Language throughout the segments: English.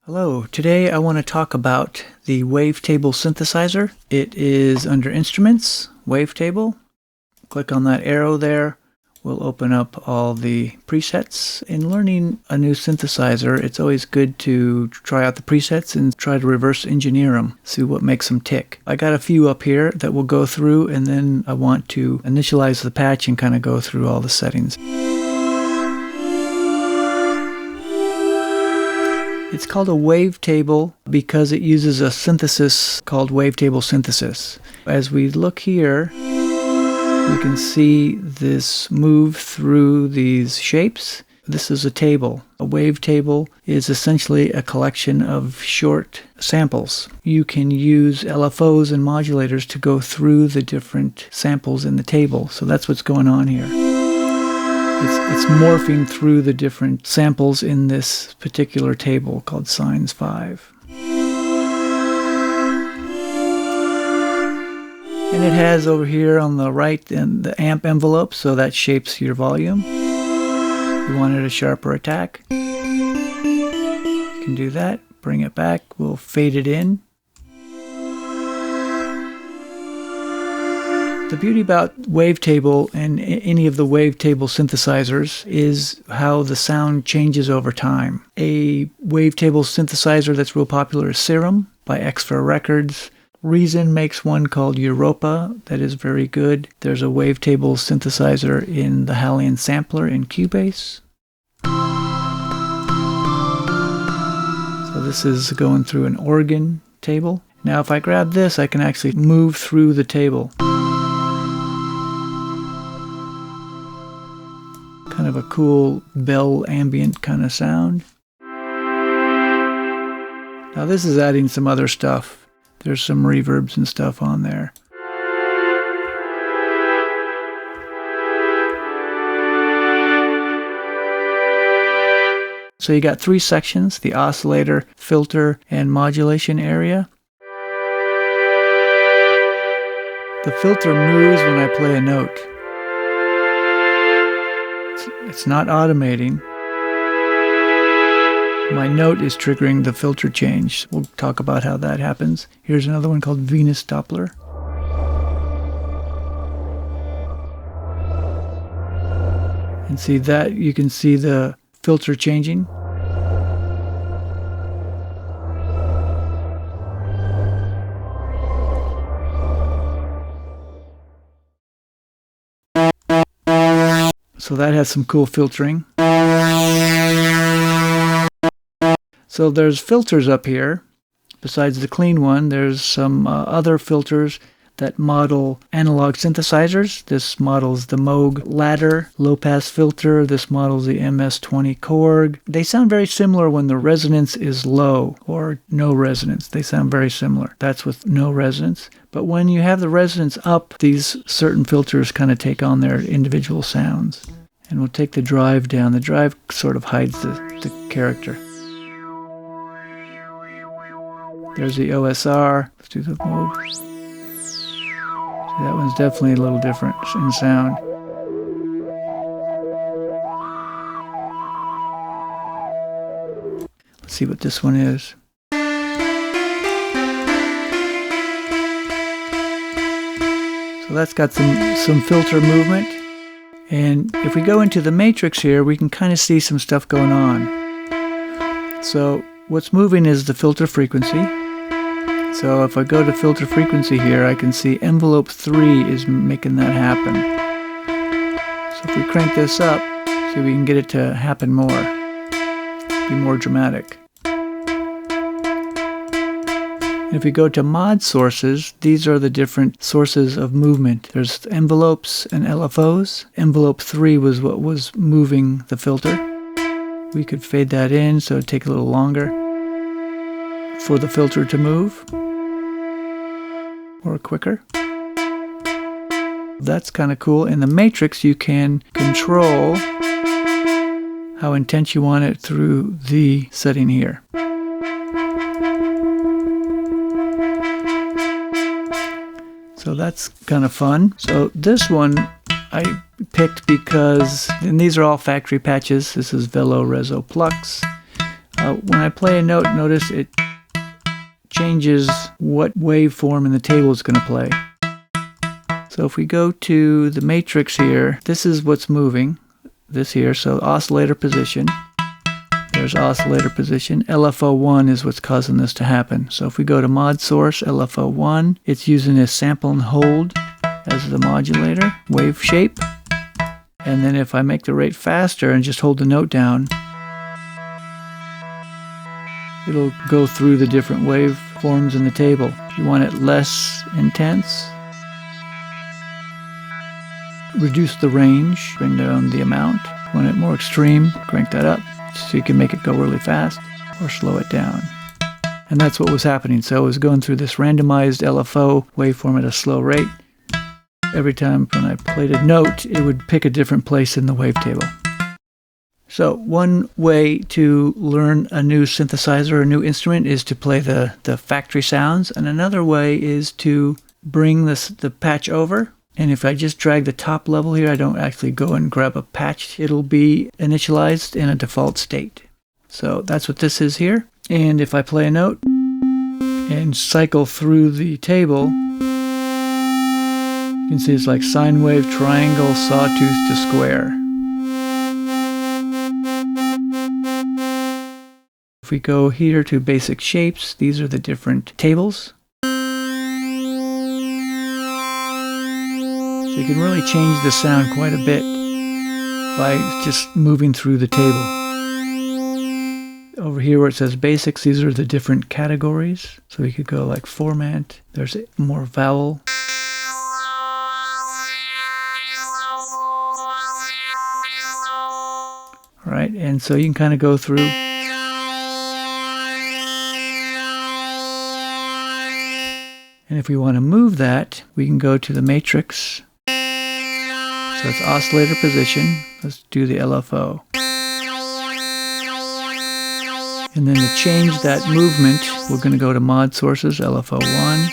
Hello, today I want to talk about the Wavetable Synthesizer. It is under Instruments, Wavetable. Click on that arrow there. We'll open up all the presets. In learning a new synthesizer, it's always good to try out the presets and try to reverse engineer them, see what makes them tick. I got a few up here that we'll go through, and then I want to initialize the patch and kind of go through all the settings. It's called a wavetable because it uses a synthesis called Wavetable Synthesis. As we look here, you can see this move through these shapes. This is a table. A wavetable is essentially a collection of short samples. You can use LFOs and modulators to go through the different samples in the table. So that's what's going on here. It's morphing through the different samples in this particular table called Sines 5. And it has over here on the right the amp envelope, so that shapes your volume. If you wanted a sharper attack, you can do that. Bring it back. We'll fade it in. The beauty about Wavetable and any of the Wavetable synthesizers is how the sound changes over time. A Wavetable synthesizer that's real popular is Serum by Extra Records. Reason makes one called Europa that is very good. There's a Wavetable synthesizer in the Hallian Sampler in Cubase. So this is going through an organ table. Now if I grab this, I can actually move through the table. Kind of a cool bell ambient kind of sound. Now this is adding some other stuff. There's some reverbs and stuff on there. So you got three sections: the oscillator, filter, and modulation area. The filter moves when I play a note. It's not automating. My note is triggering the filter change. We'll talk about how that happens. Here's another one called Venus Doppler. And see that, you can see the filter changing. So that has some cool filtering. So there's filters up here. Besides the clean one, there's some other filters that model analog synthesizers. This models the Moog Ladder low-pass filter. This models the MS-20 Korg. They sound very similar when the resonance is low or no resonance. They sound very similar. That's with no resonance. But when you have the resonance up, these certain filters kind of take on their individual sounds. And we'll take the drive down. The drive sort of hides the character. There's the OSR. Let's do the Moog. That one's definitely a little different in sound. Let's see what this one is. So that's got some filter movement. And if we go into the matrix here, we can kind of see some stuff going on. So what's moving is the filter frequency. So if I go to filter frequency here, I can see envelope 3 is making that happen. So if we crank this up, see if we can get it to happen more, be more dramatic. And if we go to mod sources, these are the different sources of movement. There's envelopes and LFOs. Envelope 3 was what was moving the filter. We could fade that in, so it'd take a little longer for the filter to move, or quicker. That's kind of cool. In the matrix, you can control how intense you want it through the setting here. So that's kind of fun. So this one I picked because, and these are all factory patches. This is Villo, Reso, Flux. When I play a note, notice it changes what waveform in the table it's going to play. So if we go to the matrix here, this is what's moving, this here, so oscillator position. There's oscillator position. LFO1 is what's causing this to happen. So if we go to mod source, LFO1, it's using a sample and hold as the modulator, wave shape. And then if I make the rate faster and just hold the note down, it'll go through the different waveforms in the table. If you want it less intense, reduce the range, bring down the amount. If you want it more extreme, crank that up so you can make it go really fast, or slow it down. And that's what was happening. So it was going through this randomized LFO waveform at a slow rate. Every time when I played a note, it would pick a different place in the wavetable. So one way to learn a new synthesizer or a new instrument is to play the factory sounds, and another way is to bring the patch over. And if I just drag the top level here, I don't actually go and grab a patch, it'll be initialized in a default state. So that's what this is here. And if I play a note and cycle through the table, you can see it's like sine wave, triangle, sawtooth to square. If we go here to basic shapes, these are the different tables. So you can really change the sound quite a bit by just moving through the table. Over here where it says basics, these are the different categories. So we could go like format, there's more vowel. All right, and so you can kind of go through. And if we want to move that, we can go to the matrix. So it's oscillator position. Let's do the LFO. And then to change that movement, we're going to go to mod sources, LFO1.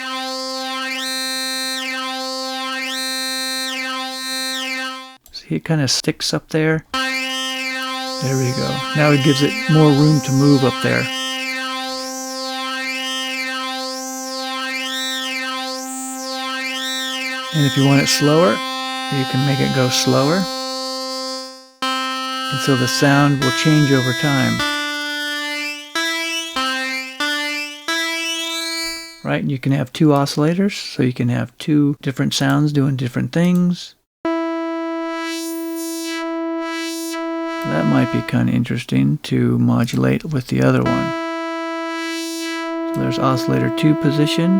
See, it kind of sticks up there. There we go. Now it gives it more room to move up there. And if you want it slower, you can make it go slower. And so the sound will change over time. Right? And you can have two oscillators, so you can have two different sounds doing different things. That might be kind of interesting to modulate with the other one. So there's oscillator 2 position.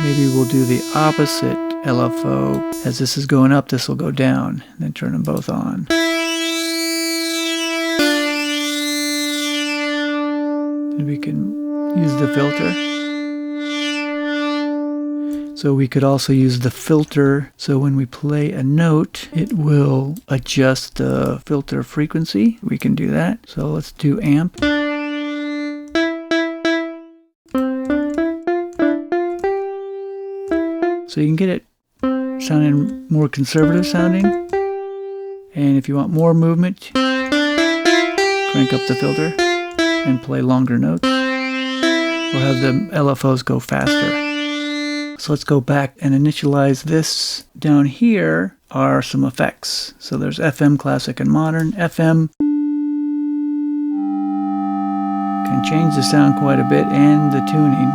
Maybe we'll do the opposite LFO. As this is going up, this will go down, and then turn them both on. Then we can use the filter. So we could also use the filter, so when we play a note, it will adjust the filter frequency. We can do that. So let's do amp. So you can get it sounding more conservative sounding. And if you want more movement, crank up the filter and play longer notes. Or have the LFOs go faster. So let's go back and initialize this. Down here are some effects. So there's FM, classic, and modern. FM can change the sound quite a bit and the tuning.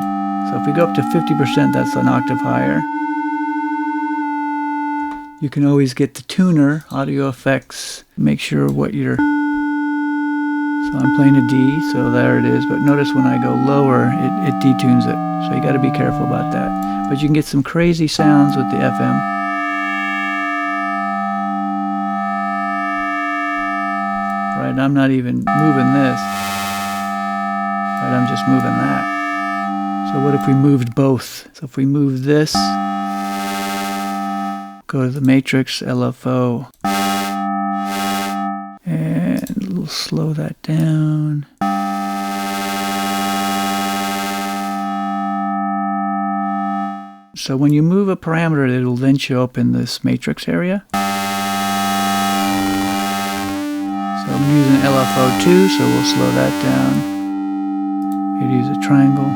So if we go up to 50%, that's an octave higher. You can always get the tuner, audio effects, make sure what you're... So I'm playing a D, so there it is. But notice when I go lower, it detunes it. So you got to be careful about that. But you can get some crazy sounds with the FM. Right, I'm not even moving this. Right, I'm just moving that. So what if we moved both? So if we move this, go to the matrix, LFO, and we'll slow that down. So when you move a parameter, it will then show up in this matrix area. So I'm using LFO too, so we'll slow that down. Maybe use a triangle.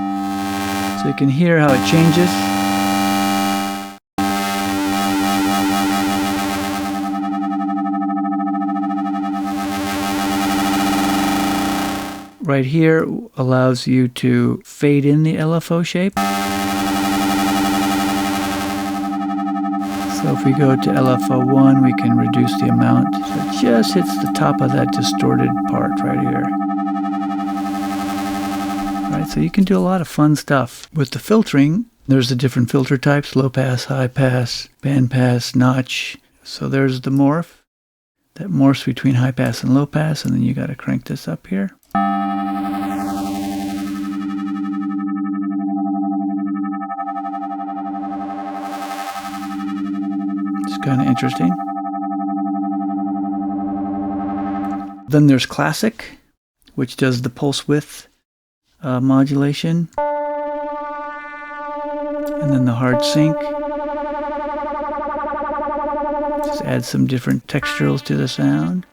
So you can hear how it changes. Right here allows you to fade in the LFO shape. So if we go to LFO1, we can reduce the amount. So it just hits the top of that distorted part right here. Right, so you can do a lot of fun stuff. With the filtering, there's the different filter types: low pass, high pass, band pass, notch. So there's the morph. That morphs between high pass and low pass, and then you got to crank this up here. It's kind of interesting. Then there's classic, which does the pulse width modulation. And then the hard sync. Just add some different texturals to the sound.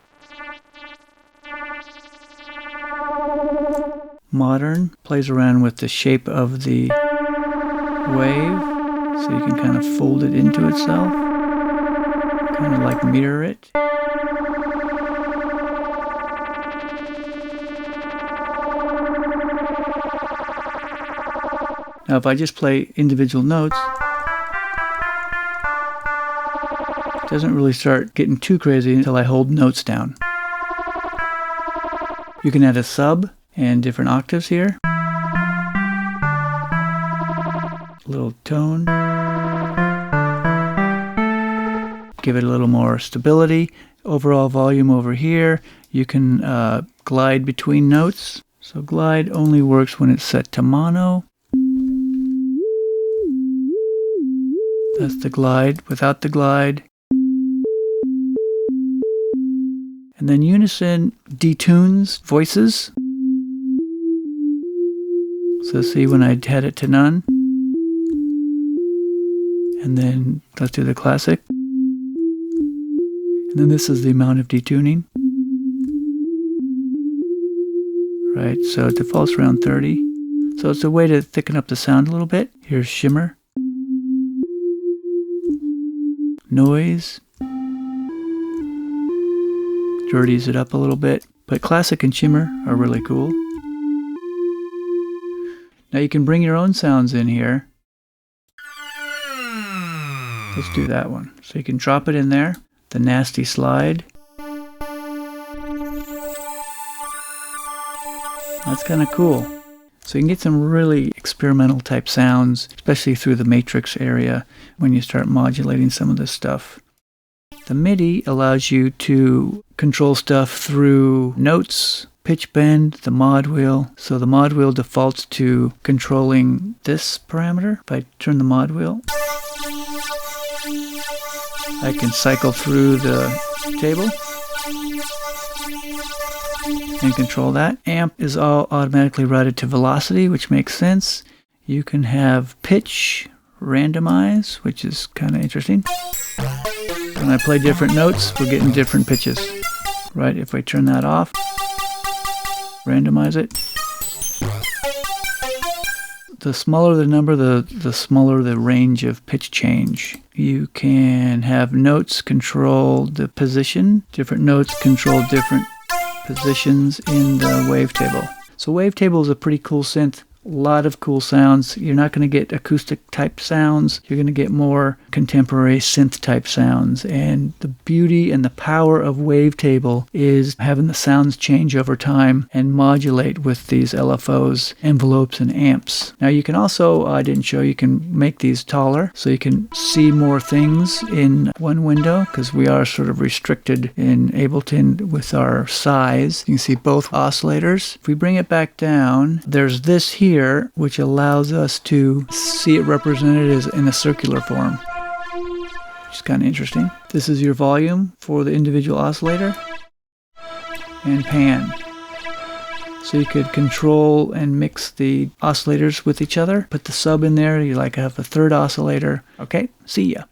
Modern plays around with the shape of the wave, so you can kind of fold it into itself, kind of like mirror it. Now if I just play individual notes, it doesn't really start getting too crazy until I hold notes down. You can add a sub and different octaves here. A little tone. Give it a little more stability. Overall volume over here. You can glide between notes. So glide only works when it's set to mono. That's the glide. Without the glide. And then Unison detunes voices. So see when I had it to none. And then let's do the classic. And then this is the amount of detuning. Right, so it defaults around 30. So it's a way to thicken up the sound a little bit. Here's shimmer. Noise. Dirties it up a little bit. But classic and shimmer are really cool. Now you can bring your own sounds in here. Let's do that one. So you can drop it in there. The nasty slide. That's kind of cool. So you can get some really experimental type sounds, especially through the matrix area when you start modulating some of this stuff. The MIDI allows you to control stuff through notes, pitch bend, the mod wheel. So the mod wheel defaults to controlling this parameter. If I turn the mod wheel, I can cycle through the table and control that. Amp is all automatically routed to velocity, which makes sense. You can have pitch randomize, which is kind of interesting. When I play different notes, we're getting different pitches. Right, if I turn that off, randomize it. The smaller the number, the smaller the range of pitch change. You can have notes control the position. Different notes control different positions in the wavetable. So Wavetable is a pretty cool synth. A lot of cool sounds. You're not going to get acoustic type sounds. You're going to get more contemporary synth type sounds. And the beauty and the power of Wavetable is having the sounds change over time and modulate with these LFOs, envelopes, and amps. Now you can also, I didn't show, you can make these taller so you can see more things in one window because we are sort of restricted in Ableton with our size. You can see both oscillators. If we bring it back down, there's this here, which allows us to see it represented as in a circular form, which is kind of interesting. This is your volume for the individual oscillator and pan. So you could control and mix the oscillators with each other. Put the sub in there, you like have a third oscillator. Okay, see ya.